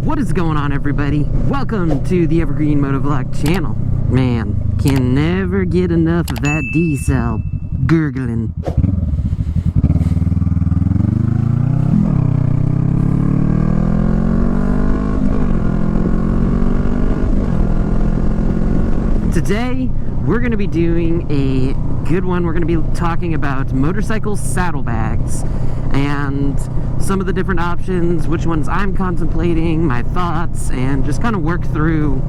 What is going on, everybody? Welcome to the Evergreen Motovlog channel. Man, can never get enough of that D-cell gurgling. Today, we're going to be doing a good one. We're going to be talking about motorcycle saddlebags and some of the different options, which ones I'm contemplating, my thoughts, and just kind of work through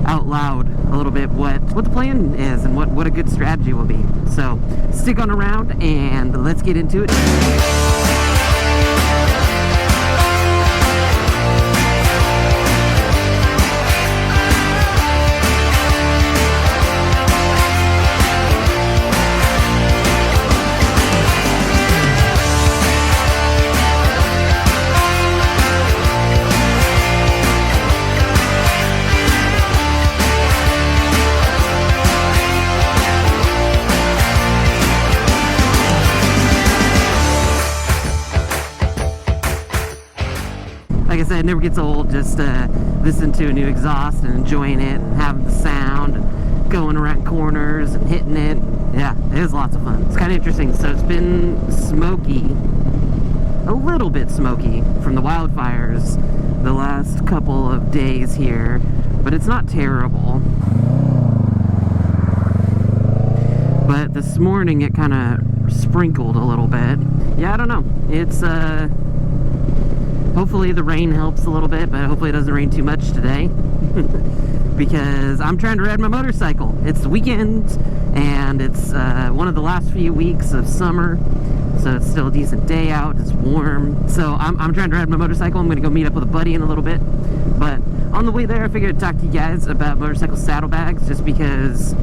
out loud a little bit what the plan is and what a good strategy will be. So stick on around and let's get into it. Like I said, it never gets old just listening to a new exhaust and enjoying it and having the sound and going around corners and hitting it. Yeah, it is lots of fun. It's kind of interesting. So it's been smoky, a little bit smoky from the wildfires the last couple of days here, but it's not terrible. But this morning it kind of sprinkled a little bit. Yeah, I don't know. It's hopefully the rain helps a little bit, but hopefully it doesn't rain too much today. Because I'm trying to ride my motorcycle. It's the weekend, and it's one of the last few weeks of summer, so it's still a decent day out. It's warm, so I'm trying to ride my motorcycle. I'm going to go meet up with a buddy in a little bit, but on the way there I figured I'd talk to you guys about motorcycle saddlebags, just because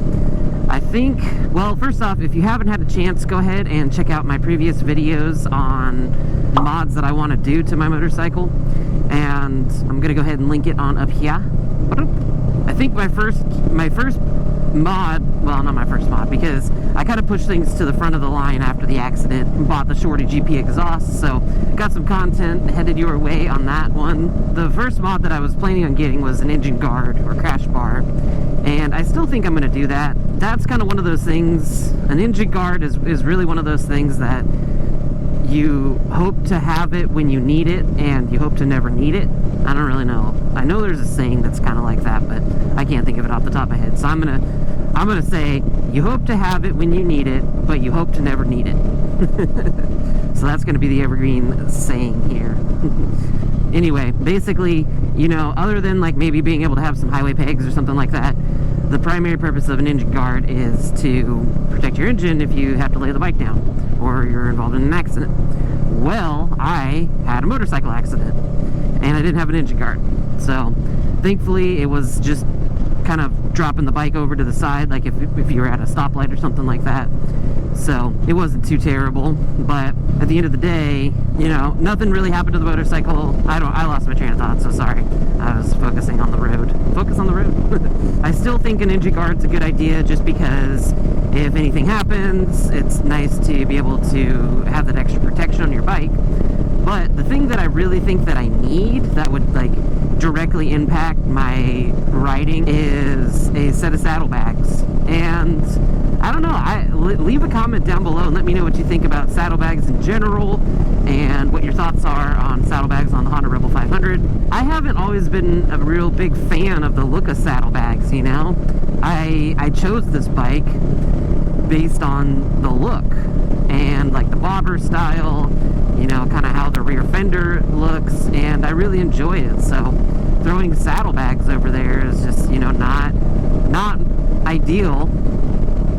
I think, well, first off, if you haven't had a chance, go ahead and check out my previous videos on mods that I want to do to my motorcycle, and I'm gonna go ahead and link it on up here. I think my first mod, well, not my first mod, because I kind of pushed things to the front of the line after the accident and bought the Shorty GP exhaust, so got some content headed your way on that one. The first mod that I was planning on getting was an engine guard or crash bar, and I still think I'm gonna do that. That's kind of one of those things. An engine guard is really one of those things that you hope to have it when you need it, and you hope to never need it. I don't really know. I know there's a saying that's kind of like that, but I can't think of it off the top of my head. So I'm gonna say you hope to have it when you need it, but you hope to never need it. So that's gonna be the Evergreen saying here. Anyway, basically, you know, other than like maybe being able to have some highway pegs or something like that, the primary purpose of an engine guard is to protect your engine if you have to lay the bike down or you're involved in an accident. Well, I had a motorcycle accident and I didn't have an engine guard. So thankfully it was just kind of dropping the bike over to the side, like if you were at a stoplight or something like that. So it wasn't too terrible, but at the end of the day, you know, nothing really happened to the motorcycle. I lost my train of thought, so sorry. I was focusing on the road. Focus on the road. I still think an engine guard's a good idea, just because if anything happens, it's nice to be able to have that extra protection on your bike. But the thing that I really think that I need that would like directly impact my riding is a set of saddlebags. And I don't know, leave a comment down below and let me know what you think about saddlebags in general and what your thoughts are on saddlebags on the Honda Rebel 500. I haven't always been a real big fan of the look of saddlebags, you know. I chose this bike based on the look and like the bobber style, you know, kind of how the rear fender looks, and I really enjoy it. So throwing saddlebags over there is just, you know, not ideal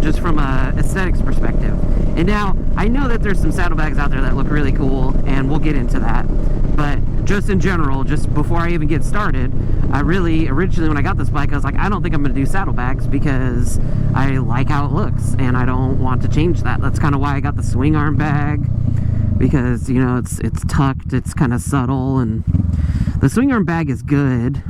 just from a aesthetics perspective. And now I know that there's some saddlebags out there that look really cool, and we'll get into that, but just in general, just before I even get started, I really, originally when I got this bike, I was like, I don't think I'm going to do saddlebags because I like how it looks and I don't want to change that. That's kind of why I got the swing arm bag, because, you know, it's tucked, it's kind of subtle, and the swing arm bag is good.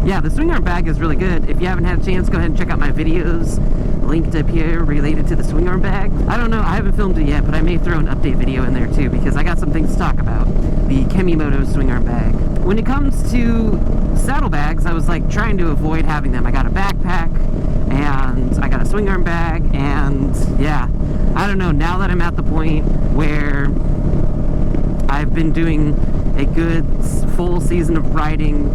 yeah, the swing arm bag is really good. If you haven't had a chance, go ahead and check out my videos linked up here related to the swing arm bag. I don't know, I haven't filmed it yet, but I may throw an update video in there too, because I got some things to talk about. The Kemimoto swing arm bag. When it comes to saddlebags, I was like trying to avoid having them. I got a backpack and I got a swing arm bag, and yeah, I don't know, now that I'm at the point where I've been doing a good full season of riding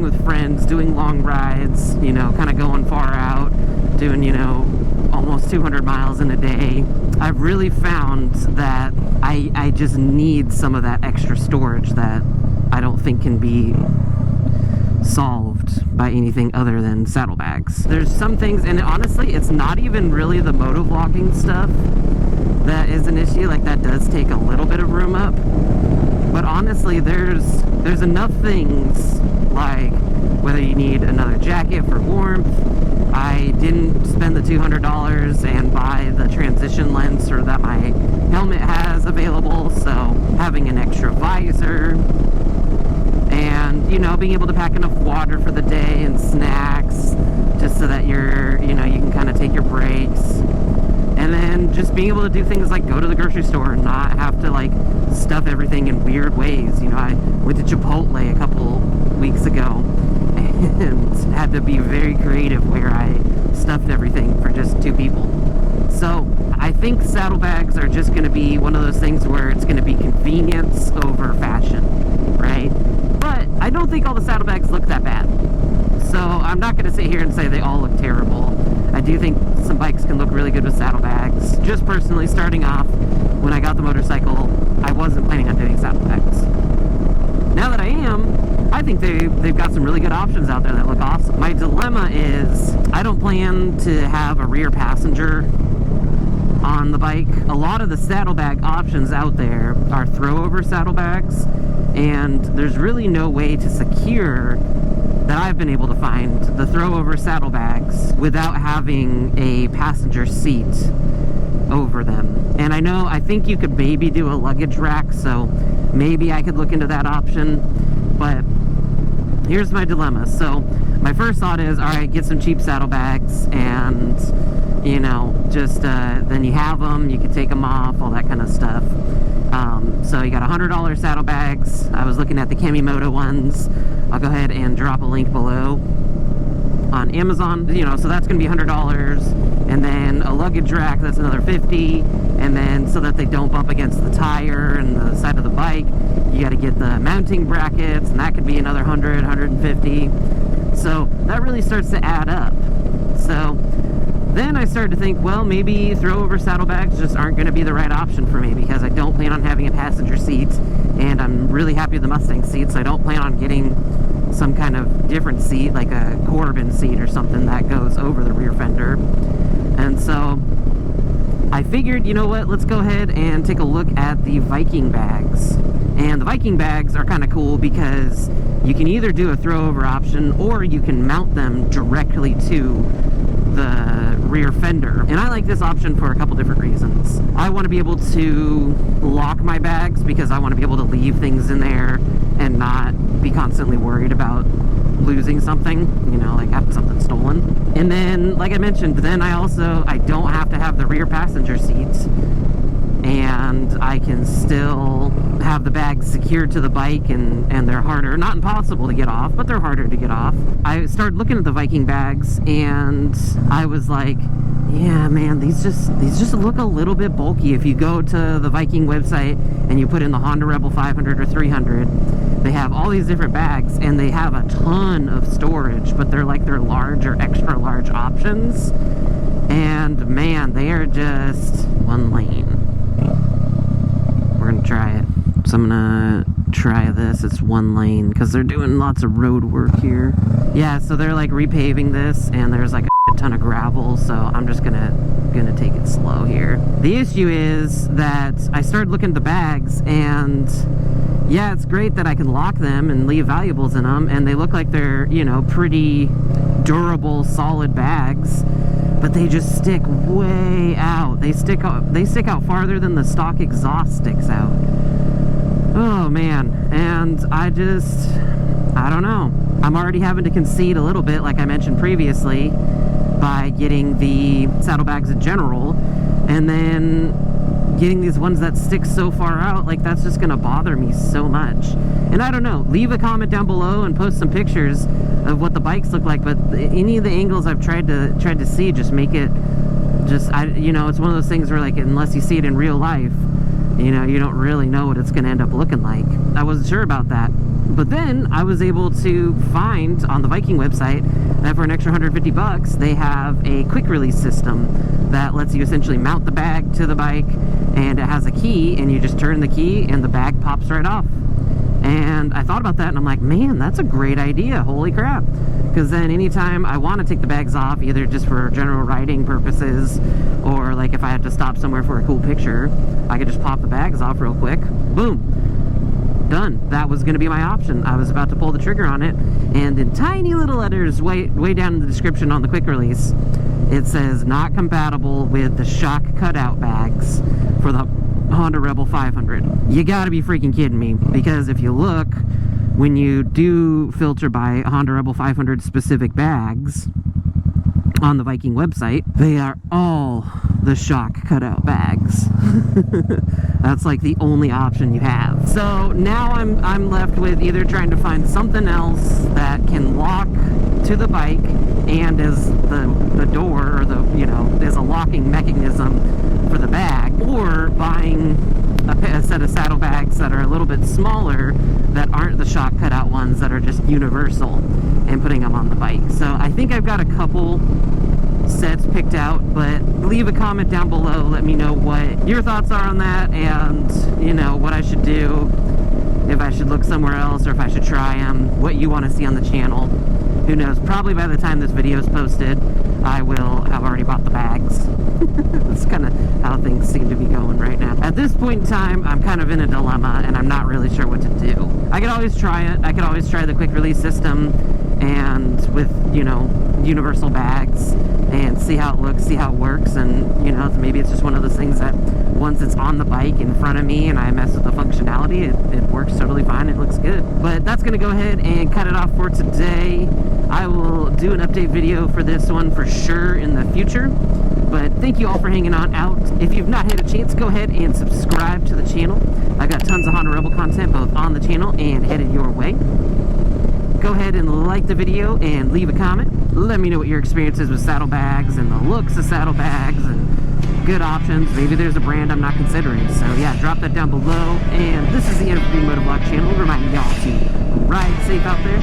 with friends, doing long rides, you know, kind of going far out, doing, you know, almost 200 miles in a day. I've really found that I just need some of that extra storage that I don't think can be solved by anything other than saddlebags. There's some things, and honestly, it's not even really the motovlogging stuff that is an issue. Like, that does take a little bit of room up. But honestly, there's enough things, like whether you need another jacket for warmth. I didn't spend the $200 and buy the transition lens that my helmet has available, so having an extra visor, and, you know, being able to pack enough water for the day and snacks, just so that you're, you know, you can kind of take your breaks. And then just being able to do things like go to the grocery store and not have to like stuff everything in weird ways. You know, I went to Chipotle a couple weeks ago and had to be very creative where I stuffed everything for just 2 people. So I think saddlebags are just going to be one of those things where it's going to be convenience over fashion, right? But I don't think all the saddlebags look that bad. So I'm not going to sit here and say they all look terrible. I do think some bikes can look really good with saddlebags. Just personally, starting off, when I got the motorcycle, I wasn't planning on doing saddlebags. Now that I am, I think they've got some really good options out there that look awesome. My dilemma is I don't plan to have a rear passenger on the bike. A lot of the saddlebag options out there are throw-over saddlebags, and there's really no way to secure that I've been able to find the throw-over saddlebags without having a passenger seat over them. And I think you could maybe do a luggage rack, so maybe I could look into that option. But here's my dilemma. So my first thought is, all right, get some cheap saddlebags, and, you know, just then you have them, you can take them off, all that kind of stuff. So you got $100 saddlebags. I was looking at the Kemimoto ones. I'll go ahead and drop a link below on Amazon. You know, so that's going to be $100, and then a luggage rack, that's another $50, and then so that they don't bump against the tire and the side of the bike, you got to get the mounting brackets, and that could be another $100, $150. So that really starts to add up. So then I started to think, well, maybe throw-over saddlebags just aren't going to be the right option for me, because I don't plan on having a passenger seat, and I'm really happy with the Mustang seat, so I don't plan on getting some kind of different seat, like a Corbin seat or something that goes over the rear fender. And so I figured, you know what, let's go ahead and take a look at the Viking bags. And the Viking bags are kind of cool because you can either do a throw-over option, or you can mount them directly to the rear fender. And I like this option for a couple different reasons. I want to be able to lock my bags because I want to be able to leave things in there and not be constantly worried about losing something, you know, like having something stolen. And then, like I mentioned, then I don't have to have the rear passenger seats, and I can still have the bags secured to the bike, and they're harder, not impossible to get off, but they're harder to get off. I started looking at the Viking bags, and I was like, yeah, man, these just look a little bit bulky. If you go to the Viking website and you put in the Honda Rebel 500 or 300, they have all these different bags, and they have a ton of storage, but they're like their large or extra large options. And man, they are just one lane. We're gonna try it. So I'm gonna try this. It's one lane because they're doing lots of road work here. Yeah, so they're like repaving this, and there's like a ton of gravel, so I'm just gonna take it slow here. The issue is that I started looking at the bags, and yeah, it's great that I can lock them and leave valuables in them, and they look like they're, you know, pretty durable, solid bags, but they just stick way out. They stick out farther than the stock exhaust sticks out. Oh man, and I don't know. I'm already having to concede a little bit, like I mentioned previously, by getting the saddlebags in general, and then getting these ones that stick so far out, like that's just gonna bother me so much. And I don't know, leave a comment down below and post some pictures of what the bikes look like, but any of the angles I've tried to see just make it just, you know, it's one of those things where, like, unless you see it in real life, you know, you don't really know what it's gonna end up looking like. I wasn't sure about that. But then I was able to find on the Viking website that for an extra 150 bucks, they have a quick release system that lets you essentially mount the bag to the bike, and it has a key, and you just turn the key and the bag pops right off. And I thought about that and I'm like, man, that's a great idea, holy crap. Because then anytime I want to take the bags off, either just for general riding purposes, or like if I had to stop somewhere for a cool picture, I could just pop the bags off real quick, boom, done. That was going to be my option. I was about to pull the trigger on it, and in tiny little letters way down in the description on the quick release, it says not compatible with the shock cutout bags for the Honda Rebel 500. You gotta be freaking kidding me, because if you look, when you do filter by Honda Rebel 500 specific bags on the Viking website, they are all the shock cutout bags. That's like the only option you have. So now I'm left with either trying to find something else that can lock to the bike and as the door, or the, you know, as a locking mechanism for the bag, or buying a set of saddlebags that are a little bit smaller, that aren't the shock cutout ones, that are just universal, and putting them on the bike. So I think I've got a couple sets picked out, but leave a comment down below, let me know what your thoughts are on that, and you know, what I should do, if I should look somewhere else, or if I should try them, what you want to see on the channel. Who knows, probably by the time this video is posted, I will have already bought the bags. That's kind of how things seem to be going right now. At this point in time, I'm kind of in a dilemma, and I'm not really sure what to do. I could always try it. I could always try the quick release system, and with, you know, universal bags, and see how it looks, see how it works, and, you know, maybe it's just one of those things that once it's on the bike in front of me and I mess with the functionality, it works totally fine, it looks good. But that's going to go ahead and cut it off for today. I will do an update video for this one for sure in the future. But thank you all for hanging on out. If you've not had a chance, go ahead and subscribe to the channel. I've got tons of Honda Rebel content both on the channel and headed your way. Go ahead and like the video and leave a comment. Let me know what your experience is with saddlebags and the looks of saddlebags and good options. Maybe there's a brand I'm not considering. So yeah, drop that down below. And this is the Evergreen Motovlog channel, reminding y'all to ride safe out there.